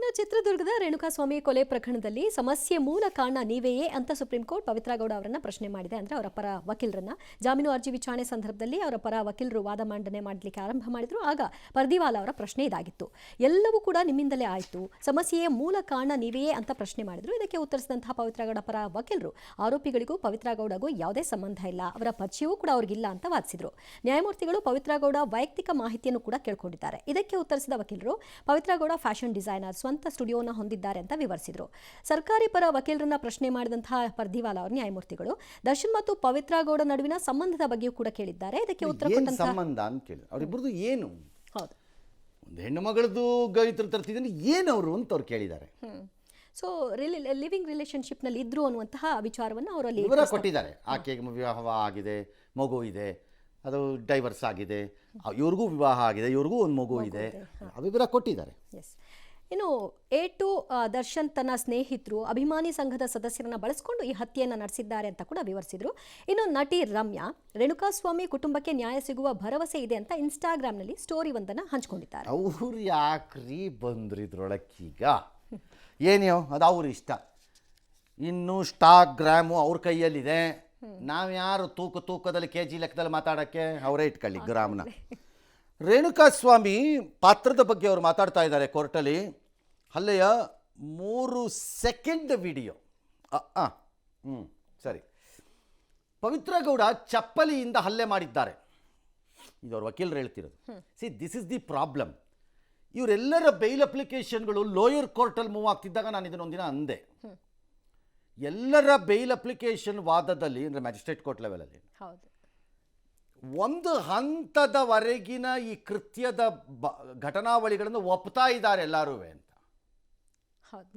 ಇನ್ನು ಚಿತ್ರದುರ್ಗದ ರೇಣುಕಾಸ್ವಾಮಿ ಕೊಲೆ ಪ್ರಕರಣದಲ್ಲಿ ಸಮಸ್ಯೆ ಮೂಲ ಕಾರಣ ನೀವೆಯೇ ಅಂತ ಸುಪ್ರೀಂ ಕೋರ್ಟ್ ಪವಿತ್ರ ಗೌಡ ಅವರನ್ನ ಪ್ರಶ್ನೆ ಮಾಡಿದೆ. ಅಂದ್ರೆ ಅವರ ಪರ ವಕೀಲರನ್ನ ಜಾಮೀನು ಅರ್ಜಿ ವಿಚಾರಣೆ ಸಂದರ್ಭದಲ್ಲಿ ಅವರ ಪರ ವಕೀಲರು ವಾದ ಮಂಡನೆ ಮಾಡಲಿಕ್ಕೆ ಆರಂಭ ಮಾಡಿದ್ರು. ಆಗ ಪರ್ದಿವಾಲಾ ಅವರ ಪ್ರಶ್ನೆ ಇದಾಗಿತ್ತು, ಎಲ್ಲವೂ ಕೂಡ ನಿಮ್ಮಿಂದಲೇ ಆಯಿತು, ಸಮಸ್ಯೆಯ ಮೂಲ ಕಾರಣ ನೀವೆಯೇ ಅಂತ ಪ್ರಶ್ನೆ ಮಾಡಿದ್ರು. ಇದಕ್ಕೆ ಉತ್ತರಿಸಿದಂತಹ ಪವಿತ್ರ ಗೌಡ ಪರ ವಕೀಲರು ಆರೋಪಿಗಳಿಗೂ ಪವಿತ್ರ ಗೌಡಗೂ ಯಾವುದೇ ಸಂಬಂಧ ಇಲ್ಲ, ಅವರ ಪರಿಚಯವೂ ಕೂಡ ಅವ್ರಿಗಿಲ್ಲ ಅಂತ ವಾದಿಸಿದ್ರು. ನ್ಯಾಯಮೂರ್ತಿಗಳು ಪವಿತ್ರ ಗೌಡ ವೈಯಕ್ತಿಕ ಮಾಹಿತಿಯನ್ನು ಕೂಡ ಕೇಳ್ಕೊಂಡಿದ್ದಾರೆ. ಇದಕ್ಕೆ ಉತ್ತರಿಸಿದ ವಕೀಲರು ಪವಿತ್ರ ಗೌಡ ಫ್ಯಾಷನ್ ಡಿಸೈನರ್, ಸ್ವಂತ ಸ್ಟುಡಿಯೋನ ಹೊಂದಿದ್ದಾರೆ ಅಂತ ವಿವರಿಸಿದ್ರು. ಸರ್ಕಾರಿ ಪರ ವಕೀಲರನ್ನ ಪ್ರಶ್ನೆ ಮಾಡಿದಂತಹ ಪರ್ದಿವಾಲಾ ಅವರು ನ್ಯಾಯಮೂರ್ತಿಗಳು ದರ್ಶನ್ ಮತ್ತು ಪವಿತ್ರ ಗೌಡ ನಡುವಿನ ಸಂಬಂಧದ ಬಗ್ಗೆಯೂ ಕೂಡ ಕೇಳಿದ್ದಾರೆ. ಇದಕ್ಕೆ ಉತ್ತರ ಕೊಟ್ಟಂತ ಸಂಬಂಧ ಅಂತ ಕೇಳಿ ಅವರಿಬ್ಬರದು ಏನು, ಹೌದು, ಒಂದು ಹೆಣ್ಣು ಮಗಳದು ಗೈತ್ರ ತರ್ತಿದ್ದೀನಿ ಏನು ಅವರು ಅಂತ ಅವ್ರು ಕೇಳಿದ್ದಾರೆ. ಸೊ ಲಿವಿಂಗ್ ರಿಲೇಶನ್ಶಿಪ್ ನಲ್ಲಿ ಇದ್ರು ಅನ್ನುವಂತಹ ವಿಚಾರವನ್ನು ಅವರಲ್ಲಿ ವಿವರ ಕೊಟ್ಟಿದ್ದಾರೆ. ಆಕೆಗೆ ವಿವಾಹ ಆಗಿದೆ, ಮಗು ಇದೆ, ಅದು ಡೈವರ್ಸ್ ಆಗಿದೆ, ಇವ್ರಿಗೂ ವಿವಾಹ ಆಗಿದೆ, ಇವ್ರಿಗೂ ಒಂದು ಮಗು ಇದೆ, ಅದು ವಿವರ ಕೊಟ್ಟಿದ್ದಾರೆ. ಎಸ್. ಇನ್ನು A2 ದರ್ಶನ್ ತನ್ನ ಸ್ನೇಹಿತರು ಅಭಿಮಾನಿ ಸಂಘದ ಸದಸ್ಯರನ್ನ ಬಳಸಿಕೊಂಡು ಈ ಹತ್ಯೆಯನ್ನು ನಡೆಸಿದ್ದಾರೆ ಅಂತ ಕೂಡ ವಿವರಿಸಿದ್ರು. ಇನ್ನು ನಟಿ ರಮ್ಯಾ ರೇಣುಕಾಸ್ವಾಮಿ ಕುಟುಂಬಕ್ಕೆ ನ್ಯಾಯ ಸಿಗುವ ಭರವಸೆ ಇದೆ ಅಂತ ಇನ್ಸ್ಟಾಗ್ರಾಮ್ನಲ್ಲಿ ಸ್ಟೋರಿ ಒಂದನ್ನು ಹಂಚಿಕೊಂಡಿದ್ದಾರೆ. ಅವ್ರು ಯಾಕ್ರಿ ಬಂದ್ರು ಇದ್ರೊಳಕ್ಕೀಗ, ಏನೋ ಅದು ಅವ್ರ ಇಷ್ಟ. ಇನ್ನು ಸ್ಟಾಗ್ರಾಮು ಅವ್ರ ಕೈಯಲ್ಲಿದೆ, ನಾವ್ಯಾರು ತೂಕದಲ್ಲಿ KG ಲೆಕ್ಕದಲ್ಲಿ ಮಾತಾಡೋಕ್ಕೆ, ಅವರೇ ಇಟ್ಕೊಳ್ಳಿ ಗ್ರಾಮ್ನ. ರೇಣುಕಾಸ್ವಾಮಿ ಪಾತ್ರದ ಬಗ್ಗೆ ಅವರು ಮಾತಾಡ್ತಾ ಇದ್ದಾರೆ ಕೋರ್ಟಲ್ಲಿ. ಹಲ್ಲೆಯ 3 ಸೆಕೆಂಡ್ ವಿಡಿಯೋ. ಸರಿ, ಪವಿತ್ರ ಗೌಡ ಚಪ್ಪಲಿಯಿಂದ ಹಲ್ಲೆ ಮಾಡಿದ್ದಾರೆ, ಇದು ಅವ್ರ ವಕೀಲರು ಹೇಳ್ತಿರೋದು. This is the problem. ಇವರೆಲ್ಲರ ಬೈಲ್ ಅಪ್ಲಿಕೇಶನ್ಗಳು ಲೋಯರ್ ಕೋರ್ಟಲ್ಲಿ ಮೂವ್ ಆಗ್ತಿದ್ದಾಗ ನಾನು ಇದನ್ನೊಂದಿನ ಅಂದೆ, ಎಲ್ಲರ ಬೈಲ್ ಅಪ್ಲಿಕೇಶನ್ ವಾದದಲ್ಲಿ ಅಂದರೆ ಮ್ಯಾಜಿಸ್ಟ್ರೇಟ್ ಕೋರ್ಟ್ ಲೆವೆಲಲ್ಲಿ ಒಂದು ಹಂತದವರೆಗಿನ ಈ ಕೃತ್ಯದ ಘಟನಾವಳಿಗಳನ್ನು ಒಪ್ತಾ ಇದ್ದಾರೆ ಎಲ್ಲರೂ ಅಂತ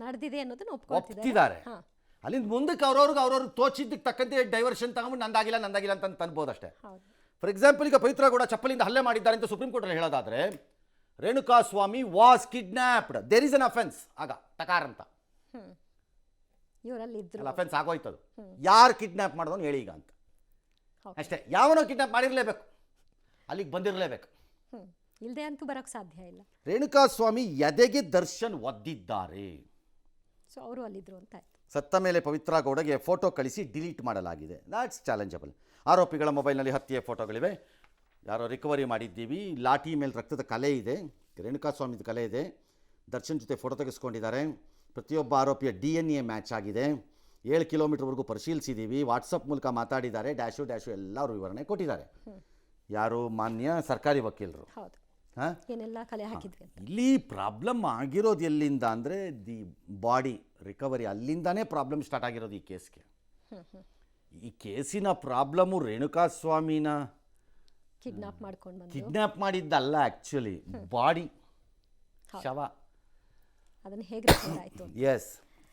ನಡೆದಿದೆ ಅನ್ನೋದನ್ನ ಒಪ್ತಿದ್ದಾರೆ. ಅಲ್ಲಿಂದ ಮುಂದಕ್ಕೆ ಅವ್ರವ್ರಿಗೆ ತೋಚಿದ್ದಕ್ಕೆ ತಕ್ಕಂತೆ ಡೈವರ್ಷನ್ ತಗೊಂಡು ನಂದಾಗಿಲ್ಲ ಅಂತ ಅನ್ಬೋದು ಅಷ್ಟೇ. ಫಾರ್ ಎಕ್ಸಾಂಪಲ್, ಈಗ ಪವಿತ್ರ ಗೌಡ ಚಪ್ಪಲಿಂದ ಹಲ್ಲೆ ಮಾಡಿದ್ದಾರೆ ಅಂತ ಸುಪ್ರೀಂ ಕೋರ್ಟಲ್ಲಿ ಹೇಳೋದಾದ್ರೆ, Renukaswamy was kidnapped, there is an offence. ಆಗ ಟಕಾರ್ ಅಂತ ಅಫೆನ್ಸ್ ಆಗೋಯ್ತದು. ಯಾರು ಕಿಡ್ನಾಪ್ ಮಾಡೋದು ಹೇಳಿ ಈಗ ಅಂತ ಅಷ್ಟೇ. ಯಾವನೋ ಕಿಡ್ನಾಪ್ ಮಾಡಿರಲೇಬೇಕು, ಅಲ್ಲಿಗೆ ಬಂದಿರಲೇಬೇಕು, ಇಲ್ಲದೆ ಅಂತೂ ಬರೋಕ್ಕೆ ಸಾಧ್ಯ ಇಲ್ಲ. ರೇಣುಕಾಸ್ವಾಮಿ ಎದೆಗೆ ದರ್ಶನ್ ಒದ್ದಿದ್ದಾರೆ, ಸೊ ಅವರು ಅಲ್ಲಿದ್ರು ಅಂತ ಆಯ್ತು. ಸತ್ತ ಮೇಲೆ ಪವಿತ್ರ ಗೌಡಗೆ ಫೋಟೋ ಕಳಿಸಿ ಡಿಲೀಟ್ ಮಾಡಲಾಗಿದೆ. ದಾಟ್ಸ್ ಚಾಲೆಂಜಬಲ್. ಆರೋಪಿಗಳ ಮೊಬೈಲ್ನಲ್ಲಿ ಹತ್ಯೆಯ ಫೋಟೋಗಳಿವೆ, ಯಾರೋ ರಿಕವರಿ ಮಾಡಿದ್ದೀವಿ. ಲಾಠಿ ಮೇಲೆ ರಕ್ತದ ಕಲೆ ಇದೆ, ರೇಣುಕಾಸ್ವಾಮಿದ ಕಲೆ ಇದೆ. ದರ್ಶನ್ ಜೊತೆ ಫೋಟೋ ತೆಗೆಸ್ಕೊಂಡಿದ್ದಾರೆ. ಪ್ರತಿಯೊಬ್ಬ ಆರೋಪಿಯ DNA ಮ್ಯಾಚ್ ಆಗಿದೆ. 7 ಕಿಲೋಮೀಟರ್ವರೆಗೂ ಪರಿಶೀಲಿಸಿದ್ದೀವಿ. ವಾಟ್ಸಪ್ ಮೂಲಕ ಮಾತಾಡಿದ್ದಾರೆ. ಡ್ಯಾಶು ಎಲ್ಲ ಅವರು ವಿವರಣೆ ಕೊಟ್ಟಿದ್ದಾರೆ. ಯಾರು? ಮಾನ್ಯ ಸರ್ಕಾರಿ ವಕೀಲರು. ಇಲ್ಲಿ ಪ್ರಾಬ್ಲಮ್ ಆಗಿರೋದು ಎಲ್ಲಿಂದ ಅಂದರೆ, ದಿ ಬಾಡಿ ರಿಕವರಿ, ಅಲ್ಲಿಂದಾನೇ ಪ್ರಾಬ್ಲಮ್ ಸ್ಟಾರ್ಟ್ ಆಗಿರೋದು ಈ ಕೇಸ್ಗೆ. ಈ ಕೇಸಿನ ಪ್ರಾಬ್ಲಮ್ಮು ರೇಣುಕಾಸ್ವಾಮಿನ ಕಿಡ್ನಾಪ್ ಮಾಡಿದ್ದಲ್ಲ, ಆ್ಯಕ್ಚುಲಿ ಬಾಡಿ, ಶವ. ಅದನ್ನು ಹೇಗೆ ಆಯಿತು? ಎಸ್.